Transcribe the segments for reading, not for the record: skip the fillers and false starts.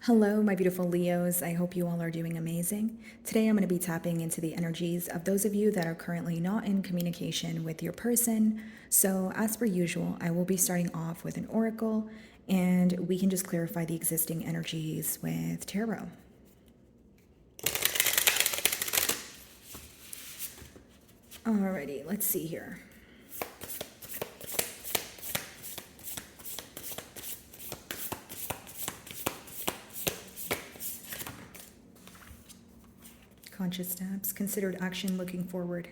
Hello, my beautiful Leos. I hope you all are doing amazing. Today, I'm going to be tapping into the energies of those of you that are currently not in communication with your person. So, as per usual, I will be starting off with an oracle and we can just clarify the existing energies with tarot. Alrighty, let's see here. Conscious steps, considered action, looking forward.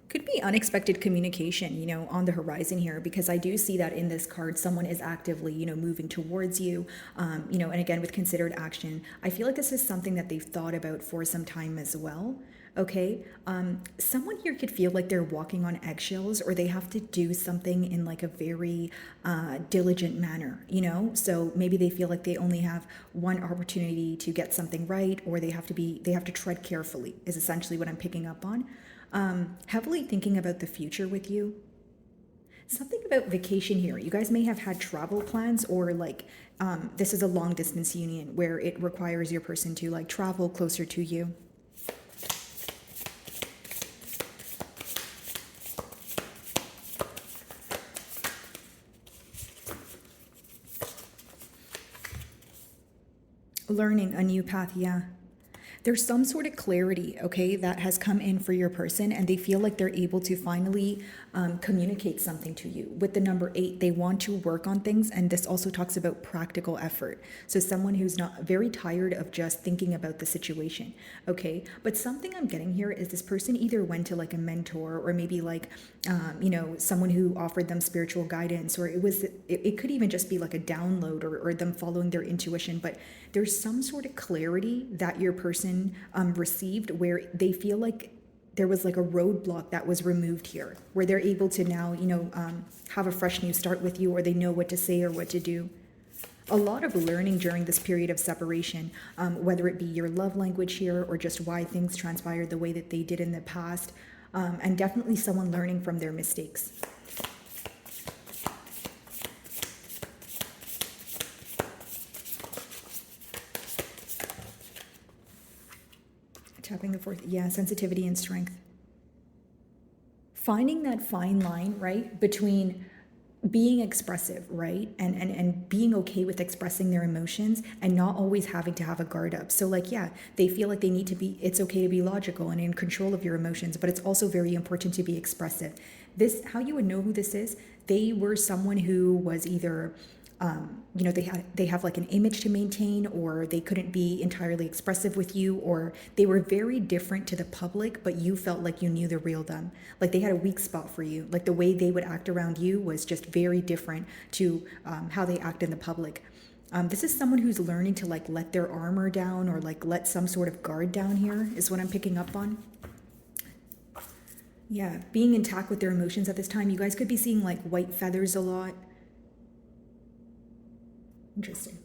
Could be unexpected communication, on the horizon here, because I do see that in this card, someone is actively, moving towards you, and again, with considered action, I feel like this is something that they've thought about for some time as well. Okay. Someone here could feel like they're walking on eggshells or they have to do something in like a very diligent manner, so maybe they feel like they only have one opportunity to get something right, or they have to tread carefully is essentially what I'm picking up on. Heavily thinking about the future with you. Something about vacation here. You guys may have had travel plans, or like this is a long distance union where it requires your person to like travel closer to you. Learning a new path, yeah. There's some sort of clarity, okay, that has come in for your person, and they feel like they're able to finally communicate something to you. With the number 8, they want to work on things, and this also talks about practical effort. So someone who's not very tired of just thinking about the situation, okay? But something I'm getting here is this person either went to like a mentor, or maybe like, someone who offered them spiritual guidance, or it could even just be like a download, or them following their intuition, but there's some sort of clarity that your person received where they feel like there was like a roadblock that was removed here, where they're able to now, have a fresh new start with you, or they know what to say or what to do. A lot of learning during this period of separation, whether it be your love language here or just why things transpired the way that they did in the past, and definitely someone learning from their mistakes. Tapping the 4th, yeah, sensitivity and strength. Finding that fine line, right, between being expressive, right, and being okay with expressing their emotions and not always having to have a guard up. So like, yeah, they feel like it's okay to be logical and in control of your emotions, but it's also very important to be expressive. How you would know who this is, they were someone who was either they have like an image to maintain, or they couldn't be entirely expressive with you, or they were very different to the public, but you felt like you knew the real them. Like they had a weak spot for you. Like the way they would act around you was just very different to how they act in the public. This is someone who's learning to like let their armor down, or like let some sort of guard down here is what I'm picking up on. Yeah, being intact with their emotions at this time. You guys could be seeing like white feathers a lot. Interesting.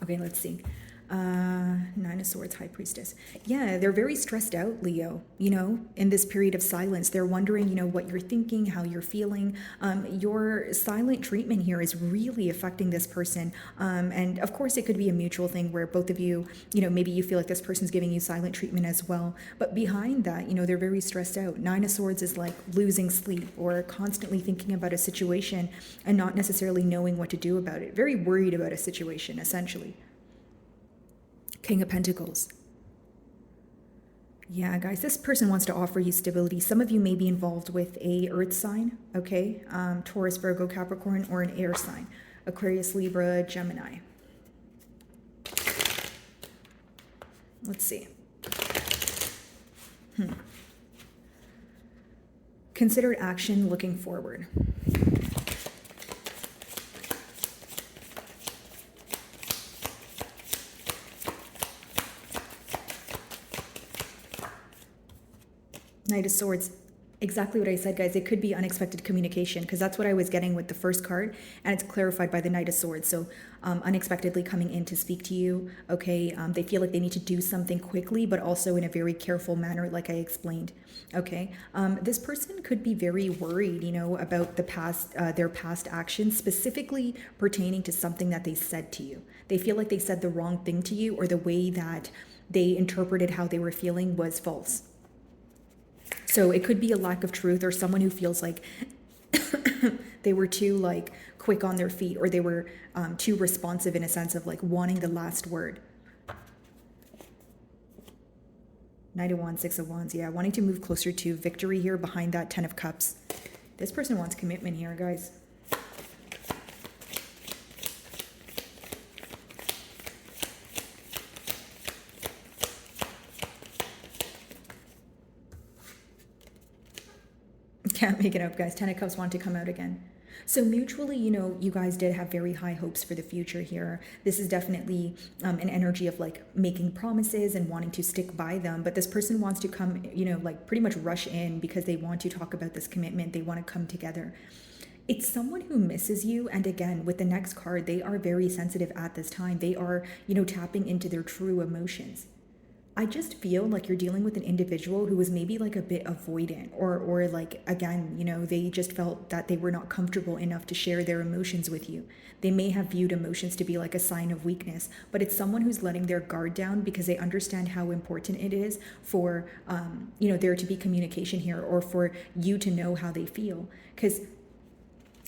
Okay, let's see. 9 of Swords, High Priestess. Yeah, they're very stressed out, Leo, in this period of silence. They're wondering, what you're thinking, how you're feeling. Your silent treatment here is really affecting this person. And of course, it could be a mutual thing where both of you, maybe you feel like this person's giving you silent treatment as well. But behind that, they're very stressed out. 9 of Swords is like losing sleep, or constantly thinking about a situation and not necessarily knowing what to do about it. Very worried about a situation, essentially. King of Pentacles. Yeah, guys, this person wants to offer you stability. Some of you may be involved with a earth sign, okay? Taurus, Virgo, Capricorn, or an air sign. Aquarius, Libra, Gemini. Let's see. Considered action, looking forward. Knight of Swords. Exactly what I said, guys. It could be unexpected communication because that's what I was getting with the first card, and it's clarified by the Knight of Swords. So, unexpectedly coming in to speak to you. Okay, they feel like they need to do something quickly, but also in a very careful manner, like I explained. Okay, this person could be very worried, about the past, their past actions, specifically pertaining to something that they said to you. They feel like they said the wrong thing to you, or the way that they interpreted how they were feeling was false. So it could be a lack of truth, or someone who feels like they were too like quick on their feet, or they were too responsive in a sense of like wanting the last word. Knight of Wands, Six of Wands. Yeah, wanting to move closer to victory here behind that Ten of Cups. This person wants commitment here, guys. Can't make it up, guys. Ten of Cups want to come out again. So mutually, you guys did have very high hopes for the future here. This is definitely an energy of like making promises and wanting to stick by them. But this person wants to come, like pretty much rush in because they want to talk about this commitment. They want to come together. It's someone who misses you. And again, with the next card, they are very sensitive at this time. They are, tapping into their true emotions. I just feel like you're dealing with an individual who was maybe like a bit avoidant, or like, again, they just felt that they were not comfortable enough to share their emotions with you. They may have viewed emotions to be like a sign of weakness, but it's someone who's letting their guard down because they understand how important it is for, there to be communication here, or for you to know how they feel. Because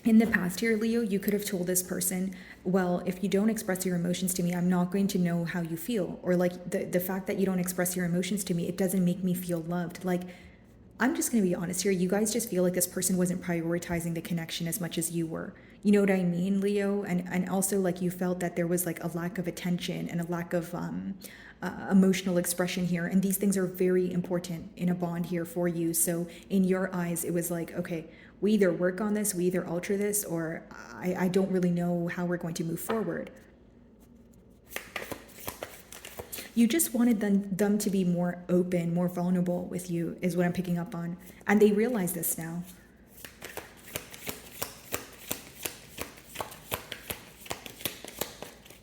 in the past here, Leo, you could have told this person, well, if you don't express your emotions to me, I'm not going to know how you feel. Or like the fact that you don't express your emotions to me, it doesn't make me feel loved. Like, I'm just going to be honest here. You guys just feel like this person wasn't prioritizing the connection as much as you were. You know what I mean, Leo? And also like you felt that there was like a lack of attention and a lack of emotional expression here. And these things are very important in a bond here for you. So in your eyes, it was like, okay, we either work on this, we either alter this, or I don't really know how we're going to move forward. You just wanted them to be more open, more vulnerable with you, is what I'm picking up on. And they realize this now.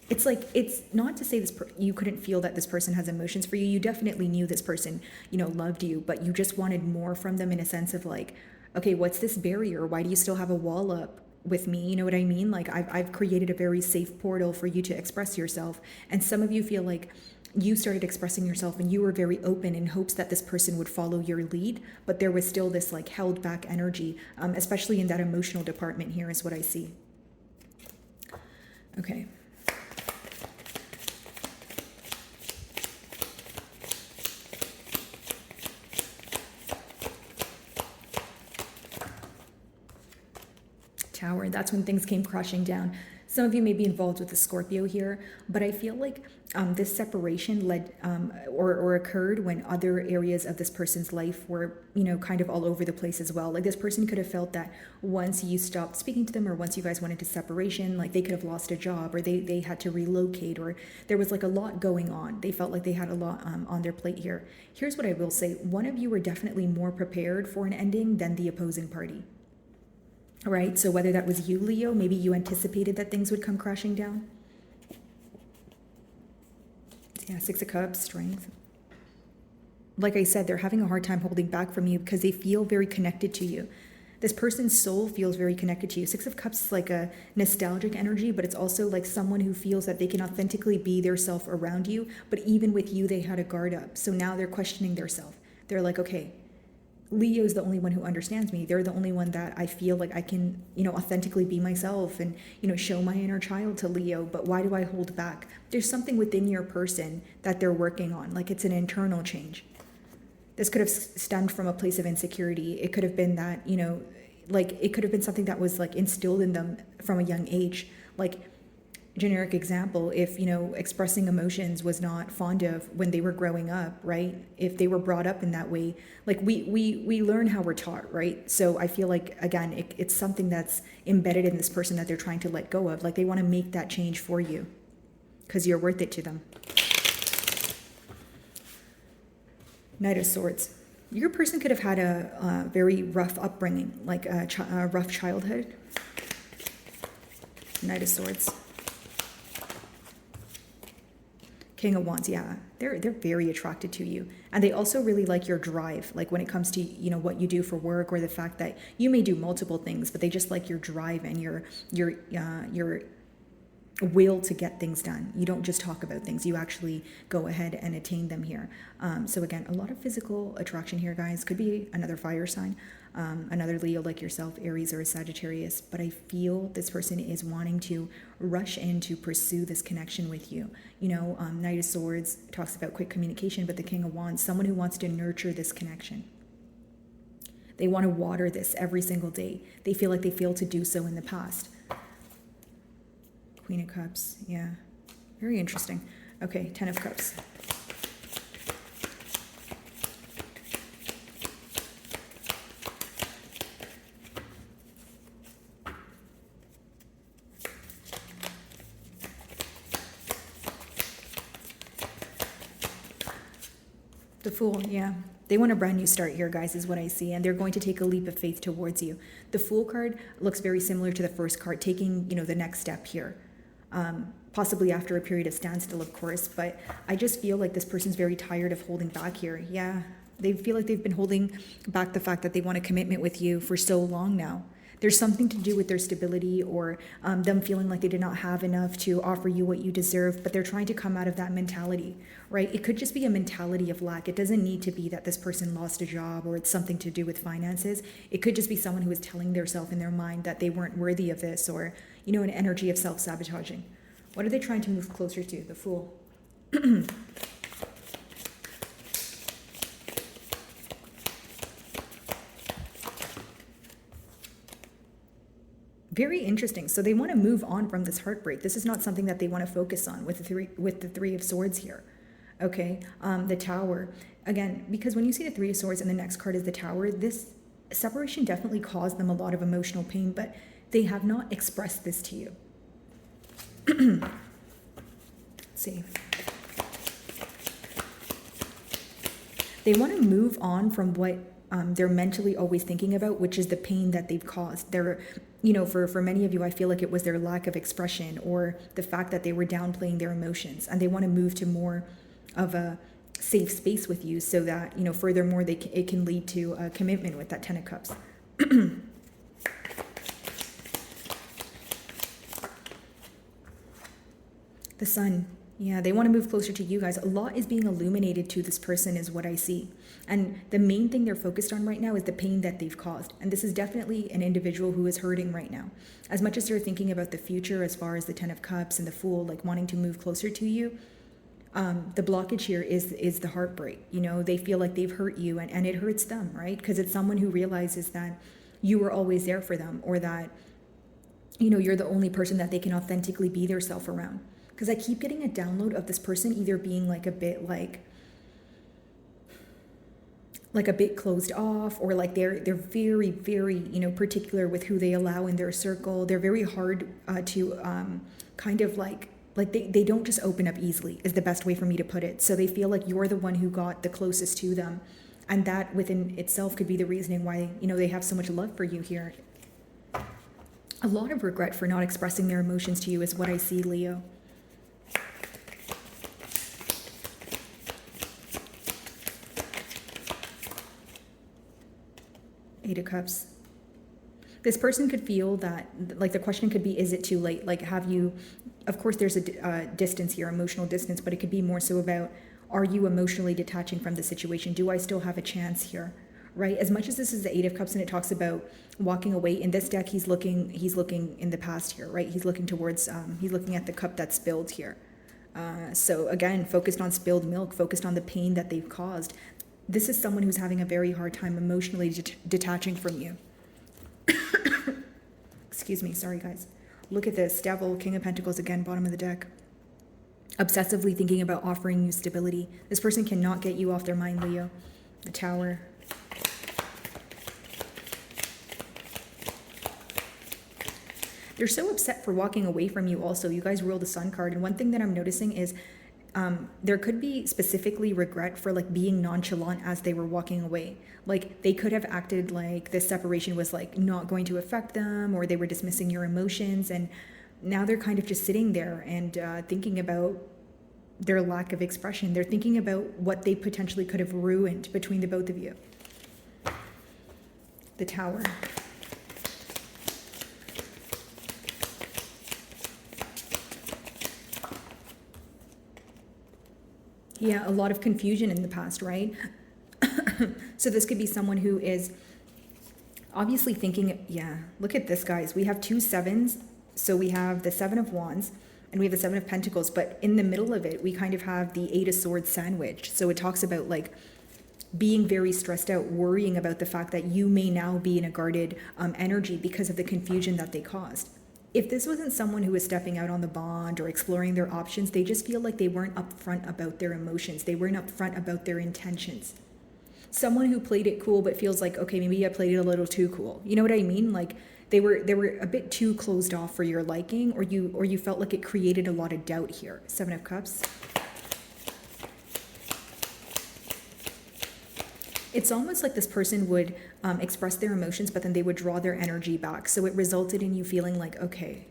It's like, it's not to say you couldn't feel that this person has emotions for you. You definitely knew this person, loved you, but you just wanted more from them in a sense of like, okay, what's this barrier? Why do you still have a wall up with me? You know what I mean? Like I've created a very safe portal for you to express yourself. And some of you feel like you started expressing yourself and you were very open in hopes that this person would follow your lead, but there was still this like held back energy, especially in that emotional department here is what I see. Okay. Tower. That's when things came crashing down. Some of you may be involved with the Scorpio here, but I feel like this separation led or occurred when other areas of this person's life were, kind of all over the place as well. Like this person could have felt that once you stopped speaking to them, or once you guys went into separation, like they could have lost a job, or they had to relocate, or there was like a lot going on. They felt like they had a lot on their plate here. Here's what I will say. One of you were definitely more prepared for an ending than the opposing party. All right, so whether that was you, Leo, maybe you anticipated that things would come crashing down. Yeah, Six of Cups, strength. Like I said, they're having a hard time holding back from you because they feel very connected to you. This person's soul feels very connected to you. Six of Cups is like a nostalgic energy, but it's also like someone who feels that they can authentically be their self around you, but even with you, they had a guard up. So now they're questioning their self. They're like, okay, Leo's the only one who understands me. They're the only one that I feel like I can, authentically be myself and, show my inner child to Leo. But why do I hold back? There's something within your person that they're working on. Like it's an internal change. This could have stemmed from a place of insecurity. It could have been that, it could have been something that was like instilled in them from a young age. Like, generic example, if expressing emotions was not fond of when they were growing up, right? If they were brought up in that way, like we learn how we're taught, right? So I feel like, again, it's something that's embedded in this person that they're trying to let go of. Like they want to make that change for you because you're worth it to them. Knight of Swords. Your person could have had a very rough upbringing, like a rough childhood. Knight of Swords. King of Wands, yeah. They're very attracted to you. And they also really like your drive, like when it comes to, you know, what you do for work, or the fact that you may do multiple things, but they just like your drive and your will to get things done. You don't just talk about things, you actually go ahead and attain them here. So again, a lot of physical attraction here, guys. Could be another fire sign, another Leo like yourself, Aries or Sagittarius. But I feel this person is wanting to rush in to pursue this connection with you. You know, Knight of Swords talks about quick communication, but the King of Wands, someone who wants to nurture this connection. They want to water this every single day. They feel like they failed to do so in the past. Queen of Cups, yeah. Very interesting. Okay, Ten of Cups. The Fool, yeah. They want a brand new start here, guys, is what I see. And they're going to take a leap of faith towards you. The Fool card looks very similar to the first card, taking, you know, the next step here. Possibly after a period of standstill, of course. But I just feel like this person's very tired of holding back here. Yeah, they feel like they've been holding back the fact that they want a commitment with you for so long now. There's something to do with their stability, or them feeling like they did not have enough to offer you what you deserve, but they're trying to come out of that mentality, right? It could just be a mentality of lack. It doesn't need to be that this person lost a job or it's something to do with finances. It could just be someone who is telling themselves in their mind that they weren't worthy of this, or, you know, an energy of self-sabotaging. What are they trying to move closer to? The Fool. Very interesting. So they want to move on from this heartbreak. This is not something that they want to focus on with the Three of Swords here. Okay, the Tower. Again, because when you see the Three of Swords and the next card is the Tower, this separation definitely caused them a lot of emotional pain, but they have not expressed this to you. Let's see. They want to move on from what they're mentally always thinking about, which is the pain that they've caused. They're, you know, for many of you, I feel like it was their lack of expression, or the fact that they were downplaying their emotions, and they want to move to more of a safe space with you, so that, you know, furthermore, it can lead to a commitment with that Ten of Cups. The Sun. Yeah, they want to move closer to you guys. A lot is being illuminated to this person is what I see. And the main thing they're focused on right now is the pain that they've caused. And this is definitely an individual who is hurting right now. As much as they're thinking about the future, as far as the Ten of Cups and the Fool, like wanting to move closer to you, the blockage here is the heartbreak. You know, they feel like they've hurt you, and it hurts them, right? Because it's someone who realizes that you were always there for them, or that, you know, you're the only person that they can authentically be their self around. Because I keep getting a download of this person either being like a bit like a bit closed off, or like they're very, very, you know, particular with who they allow in their circle. They're very hard to kind of like they don't just open up easily, is the best way for me to put it. So they feel like you're the one who got the closest to them, and that within itself could be the reasoning why, you know, they have so much love for you here. A lot of regret for not expressing their emotions to you is what I see, Leo. Eight of Cups. This person could feel that, like, the question could be, is it too late? Like, have you, of course there's a distance here, emotional distance, but it could be more so about, are you emotionally detaching from the situation? Do I still have a chance here? Right? As much as this is the Eight of Cups and it talks about walking away, in this deck he's looking in the past here, right? He's looking towards, he's looking at the cup that's spilled here. So again, focused on spilled milk, focused on the pain that they've caused. This is someone who's having a very hard time emotionally detaching from you. Excuse me, sorry guys. Look at this, Devil, King of Pentacles again, bottom of the deck. Obsessively thinking about offering you stability. This person cannot get you off their mind, Leo. The Tower. They're so upset for walking away from you also. You guys roll the Sun card, and one thing that I'm noticing is there could be specifically regret for like being nonchalant as they were walking away. Like they could have acted like this separation was like not going to affect them, or they were dismissing your emotions, and now they're kind of just sitting there and thinking about their lack of expression. They're thinking about what they potentially could have ruined between the both of you. The Tower. Yeah, a lot of confusion in the past, right? So this could be someone who is obviously thinking, yeah, look at this, guys. We have 2 sevens. So we have the 7 of Wands and we have the 7 of Pentacles, but in the middle of it, we kind of have the 8 of Swords sandwiched. So it talks about like being very stressed out, worrying about the fact that you may now be in a guarded energy because of the confusion that they caused. If this wasn't someone who was stepping out on the bond or exploring their options, they just feel like they weren't upfront about their emotions. They weren't upfront about their intentions. Someone who played it cool but feels like, okay, maybe I played it a little too cool. You know what I mean? Like they were a bit too closed off for your liking, or you felt like it created a lot of doubt here. 7 of Cups. It's almost like this person would express their emotions, but then they would draw their energy back. So it resulted in you feeling like, okay,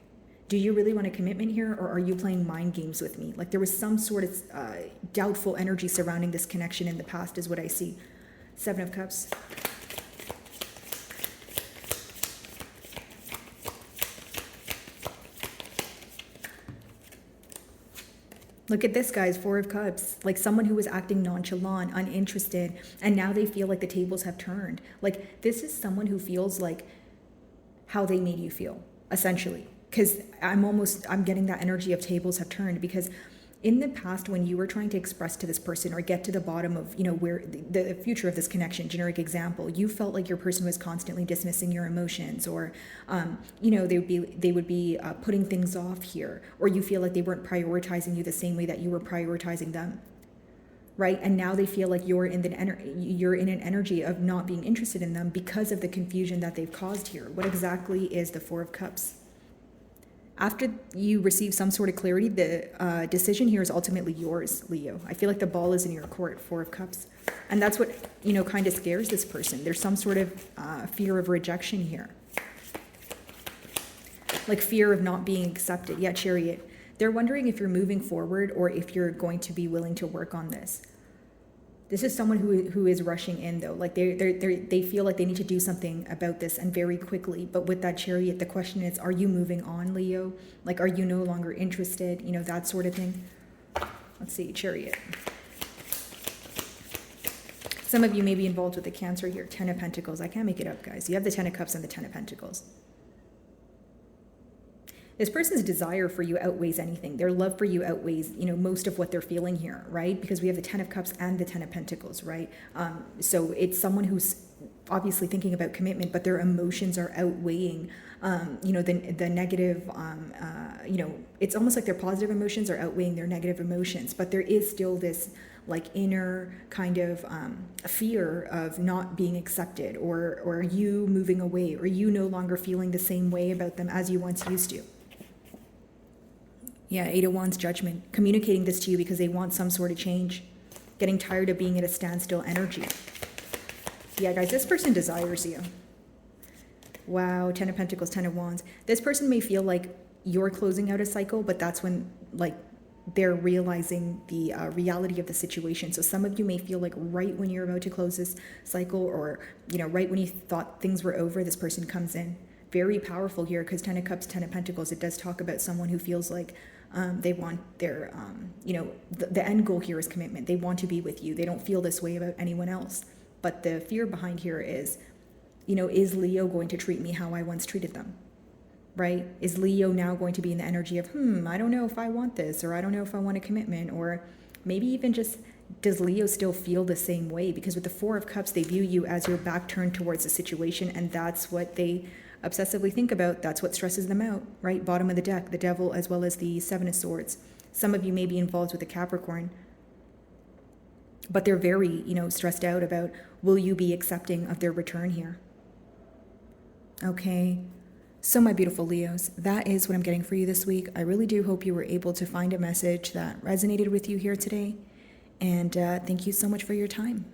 do you really want a commitment here, or are you playing mind games with me? Like there was some sort of doubtful energy surrounding this connection in the past is what I see. 7 of Cups. Look at this, guys, 4 of Cups. Like someone who was acting nonchalant, uninterested, and now they feel like the tables have turned. Like this is someone who feels like how they made you feel, essentially. Because I'm getting that energy of tables have turned, because in the past, when you were trying to express to this person or get to the bottom of, where the future of this connection, generic example, you felt like your person was constantly dismissing your emotions, or, they would be putting things off here, or you feel like they weren't prioritizing you the same way that you were prioritizing them, right? And now they feel like you're in an energy of not being interested in them because of the confusion that they've caused here. What exactly is the 4 of Cups? After you receive some sort of clarity, the decision here is ultimately yours, Leo. I feel like the ball is in your court, 4 of Cups. And that's what, kind of scares this person. There's some sort of fear of rejection here. Like fear of not being accepted. Yeah, Chariot. They're wondering if you're moving forward or if you're going to be willing to work on this. This is someone who is rushing in, though. Like they feel like they need to do something about this, and very quickly. But with that Chariot, the question is, are you moving on, Leo? Like, are you no longer interested? That sort of thing. Let's see, Chariot. Some of you may be involved with the Cancer here. 10 of Pentacles. I can't make it up, guys. You have the 10 of Cups and the 10 of Pentacles. This person's desire for you outweighs anything. Their love for you outweighs, most of what they're feeling here, right? Because we have the 10 of Cups and the 10 of Pentacles, right? So it's someone who's obviously thinking about commitment, but their emotions are outweighing, the negative, it's almost like their positive emotions are outweighing their negative emotions, but there is still this like inner kind of fear of not being accepted, or you moving away, or you no longer feeling the same way about them as you once used to. Yeah, 8 of Wands, Judgment. Communicating this to you because they want some sort of change. Getting tired of being at a standstill energy. Yeah, guys, this person desires you. Wow, 10 of Pentacles, 10 of Wands. This person may feel like you're closing out a cycle, but that's when, like, they're realizing the reality of the situation. So some of you may feel like right when you're about to close this cycle, or, right when you thought things were over, this person comes in. Very powerful here, because 10 of Cups, 10 of Pentacles, it does talk about someone who feels like they want their, the end goal here is commitment. They want to be with you. They don't feel this way about anyone else. But the fear behind here is, is Leo going to treat me how I once treated them? Right? Is Leo now going to be in the energy of, I don't know if I want this, or I don't know if I want a commitment, or maybe even just, does Leo still feel the same way? Because with the 4 of Cups, they view you as your back turned towards the situation, and that's what they obsessively think about. That's what stresses them out, right? Bottom of the deck, the Devil, as well as the 7 of Swords. Some of you may be involved with the Capricorn, but they're very, stressed out about, will you be accepting of their return here? Okay. So, my beautiful Leos, that is what I'm getting for you this week. I really do hope you were able to find a message that resonated with you here today. And thank you so much for your time.